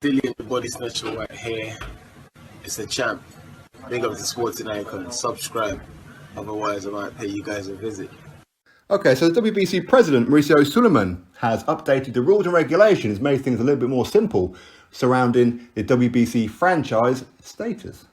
Dillian the Body Snatcher right here. It's a champ. Big up to Sporting Icon. Subscribe. Otherwise, I might pay you guys a visit. Okay, so the WBC President Mauricio Sulaiman has updated the rules and regulations, made things a little bit more simple surrounding the WBC franchise status.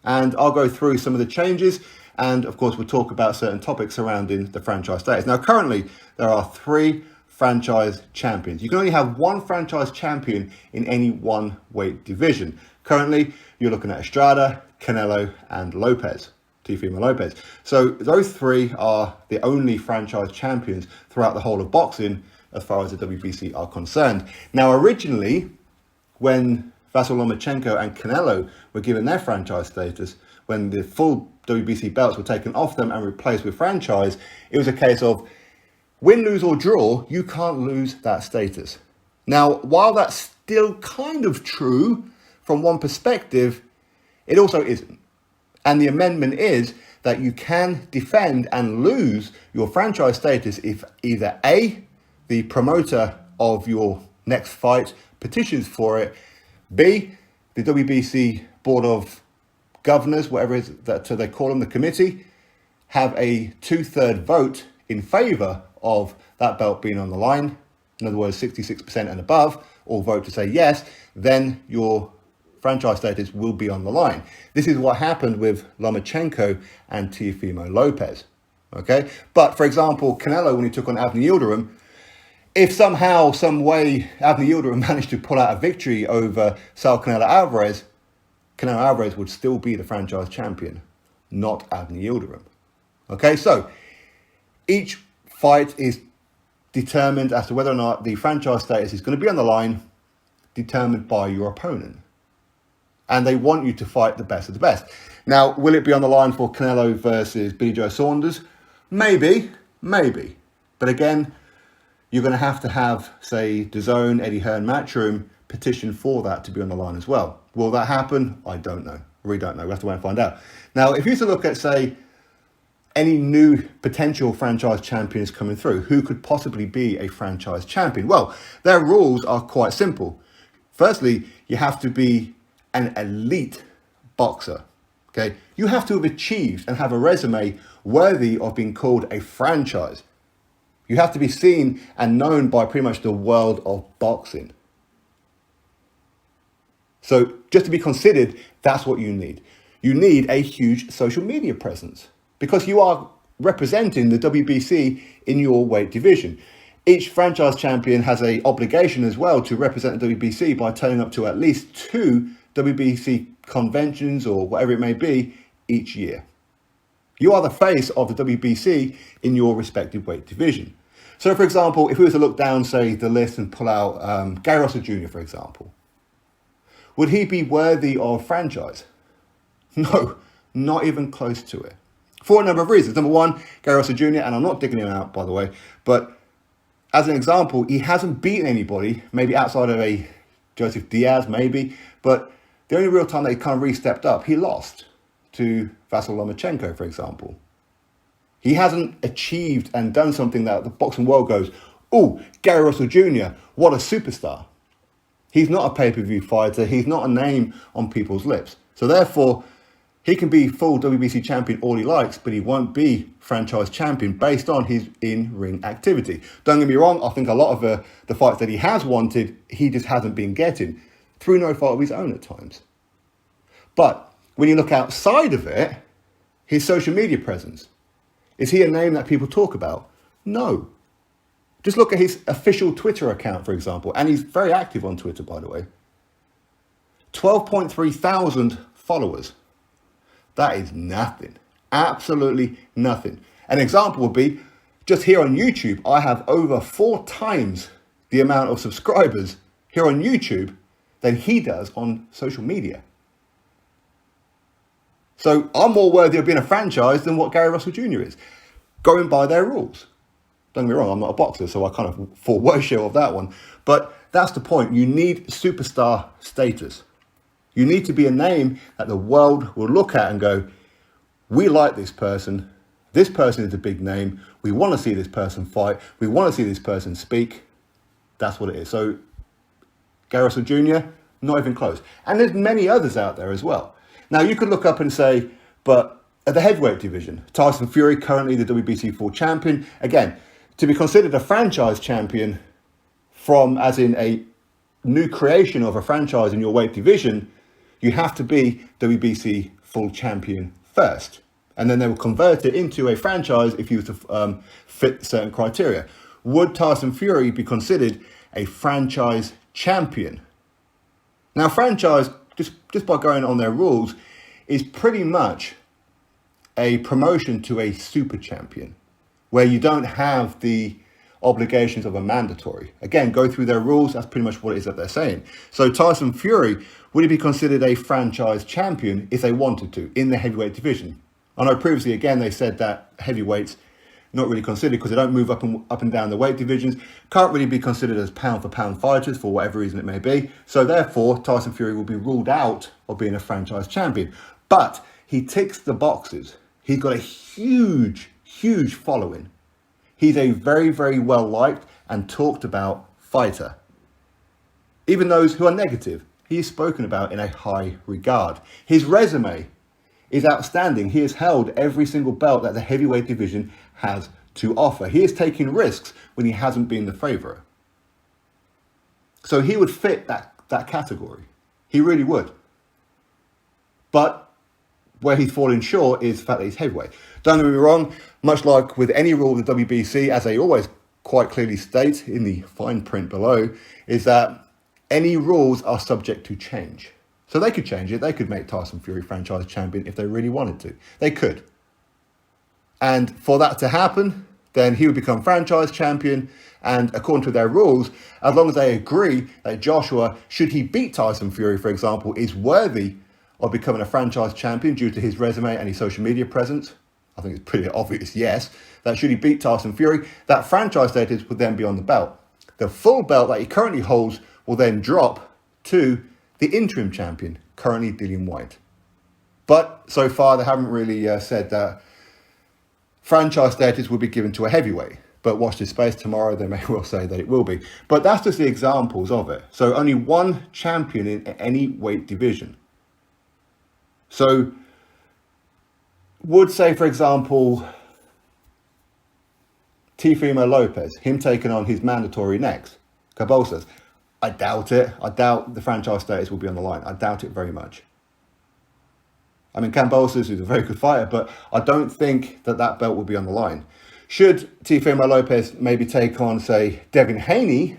And I'll go through some of the changes, and of course we'll talk about certain topics surrounding the franchise status. Now currently there are 3 franchise champions. You can only have 1 franchise champion in any one weight division. Currently you're looking at Estrada, Canelo and Lopez. Teofimo Lopez. So those 3 are the only franchise champions throughout the whole of boxing as far as the WBC are concerned. Now originally, when Vasyl Lomachenko and Canelo were given their franchise status, when the full WBC belts were taken off them and replaced with franchise, it was a case of win, lose or draw, you can't lose that status. Now, while that's still kind of true from one perspective, it also isn't. And the amendment is that you can defend and lose your franchise status if either A, the promoter of your next fight petitions for it, B, the WBC Board of Governors, whatever it is that they call them, the committee, have a 2/3 vote in favour of that belt being on the line. In other words, 66% and above, all vote to say yes, then your franchise status will be on the line. This is what happened with Lomachenko and Teofimo Lopez. Okay, but for example, Canelo, when he took on Avni Yildirim, if somehow, some way, Avni Yildirim managed to pull out a victory over Saul Canelo Alvarez would still be the franchise champion, not Avni Yildirim. Okay, so each fight is determined as to whether or not the franchise status is going to be on the line, determined by your opponent. And they want you to fight the best of the best. Now, will it be on the line for Canelo versus Billy Joe Saunders? Maybe. But again, you're going to have, say, DAZN, Eddie Hearn, Matchroom petition for that to be on the line as well. Will that happen? I don't know. I really don't know. We have to wait and find out. Now, if you were to look at, say, any new potential franchise champions coming through, who could possibly be a franchise champion? Well, their rules are quite simple. Firstly, you have to be an elite boxer. Okay, you have to have achieved and have a resume worthy of being called a franchise. You have to be seen and known by pretty much the world of boxing. So just to be considered, that's what you need. You need a huge social media presence because you are representing the WBC in your weight division. Each franchise champion has an obligation as well to represent the WBC by turning up to at least 2 WBC conventions or whatever it may be each year. You are the face of the WBC in your respective weight division. So for example, if we were to look down, say, the list and pull out Gary Russell Jr., for example, would he be worthy of franchise? No, not even close to it. For a number of reasons. Number one, Gary Russell Jr., and I'm not digging him out, by the way, but as an example, he hasn't beaten anybody, maybe outside of a Joseph Diaz, maybe, but the only real time that he kind of really stepped up, he lost to Vasyl Lomachenko, for example. He hasn't achieved and done something that the boxing world goes, oh, Gary Russell Jr., what a superstar. He's not a pay-per-view fighter. He's not a name on people's lips. So therefore, he can be full WBC champion all he likes, but he won't be franchise champion based on his in-ring activity. Don't get me wrong, I think a lot of the fights that he has wanted, he just hasn't been getting, through no fault of his own at times. But when you look outside of it, his social media presence, is he a name that people talk about? No. Just look at his official Twitter account, for example, and he's very active on Twitter, by the way. 12.3 thousand followers. That is nothing. Absolutely nothing. An example would be, just here on YouTube, I have over 4 times the amount of subscribers here on YouTube than he does on social media. So I'm more worthy of being a franchise than what Gary Russell Jr. is, going by their rules. Don't get me wrong, I'm not a boxer, so I kind of fall worship of that one. But that's the point. You need superstar status. You need to be a name that the world will look at and go, we like this person. This person is a big name. We want to see this person fight. We want to see this person speak. That's what it is. So Gary Russell Jr., Not even close. And there's many others out there as well. Now, you could look up and say, but at the heavyweight division, Tyson Fury, currently the WBC full champion, again, to be considered a franchise champion from, as in a new creation of a franchise in your weight division, you have to be WBC full champion first. And then they will convert it into a franchise if you were to fit certain criteria. Would Tyson Fury be considered a franchise champion? Now, franchise, just by going on their rules, is pretty much a promotion to a super champion, where you don't have the obligations of a mandatory. Again, go through their rules, that's pretty much what it is that they're saying. So Tyson Fury, would he be considered a franchise champion if they wanted to, in the heavyweight division? I know previously, again, they said that heavyweights not really considered because they don't move up and down the weight divisions, can't really be considered as pound for pound fighters for whatever reason it may be. So therefore, Tyson Fury will be ruled out of being a franchise champion. But he ticks the boxes. He's got a huge, huge following. He's a very, very well liked and talked about fighter. Even those who are negative, he is spoken about in a high regard. His resume is outstanding. He has held every single belt that the heavyweight division has to offer. He is taking risks when he hasn't been the favourite. So he would fit that category. He really would. But where he's falling short is the fact that he's heavyweight. Don't get me wrong, much like with any rule of the WBC, as they always quite clearly state in the fine print below, is that any rules are subject to change. So they could change it. They could make Tyson Fury franchise champion if they really wanted to. They could. And for that to happen, then he would become franchise champion. And according to their rules, as long as they agree that Joshua, should he beat Tyson Fury, for example, is worthy of becoming a franchise champion due to his resume and his social media presence, I think it's pretty obvious, yes, that should he beat Tyson Fury, that franchise status would then be on the belt. The full belt that he currently holds will then drop to the interim champion, currently Dillian Whyte. But so far, they haven't really said that franchise status will be given to a heavyweight. But watch this space, tomorrow they may well say that it will be. But that's just the examples of it. So only one champion in any weight division. So would say, for example, Teofimo Lopez, him taking on his mandatory next, Cabosas, I doubt it. I doubt the franchise status will be on the line. I doubt it very much. I mean, Cambosos is a very good fighter, but I don't think that belt will be on the line. Should Teofimo Lopez maybe take on, say, Devin Haney,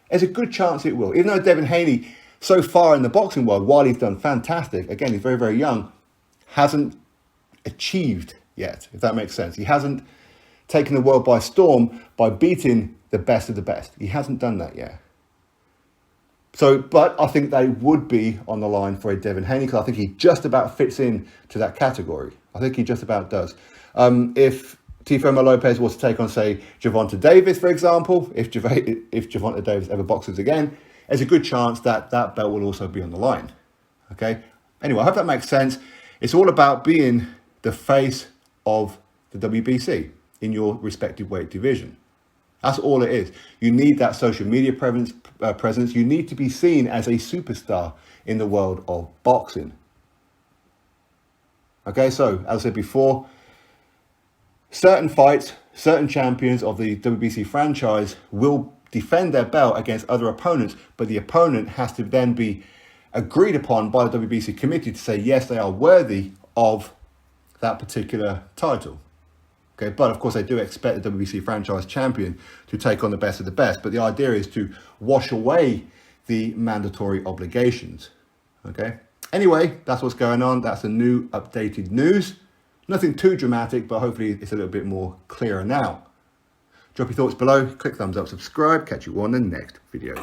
there's a good chance it will. Even though Devin Haney, so far in the boxing world, while he's done fantastic, again, he's very, very young, hasn't achieved yet, if that makes sense. He hasn't taken the world by storm by beating the best of the best. He hasn't done that yet. So, but I think they would be on the line for a Devin Haney because I think he just about fits in to that category. I think he just about does. If Teofimo Lopez was to take on, say, Gervonta Davis, for example, if Gervonta Davis ever boxes again, there's a good chance that belt will also be on the line. Okay? Anyway, I hope that makes sense. It's all about being the face of the WBC in your respective weight division. That's all it is. You need that social media presence. You need to be seen as a superstar in the world of boxing. Okay, so as I said before, certain fights, certain champions of the WBC franchise will defend their belt against other opponents, but the opponent has to then be agreed upon by the WBC committee to say, yes, they are worthy of that particular title. Okay, but of course they do expect the WBC franchise champion to take on the best of the best. But the idea is to wash away the mandatory obligations. Okay. Anyway, that's what's going on. That's the new updated news. Nothing too dramatic, but hopefully it's a little bit more clearer now. Drop your thoughts below. Click thumbs up, subscribe. Catch you on the next video.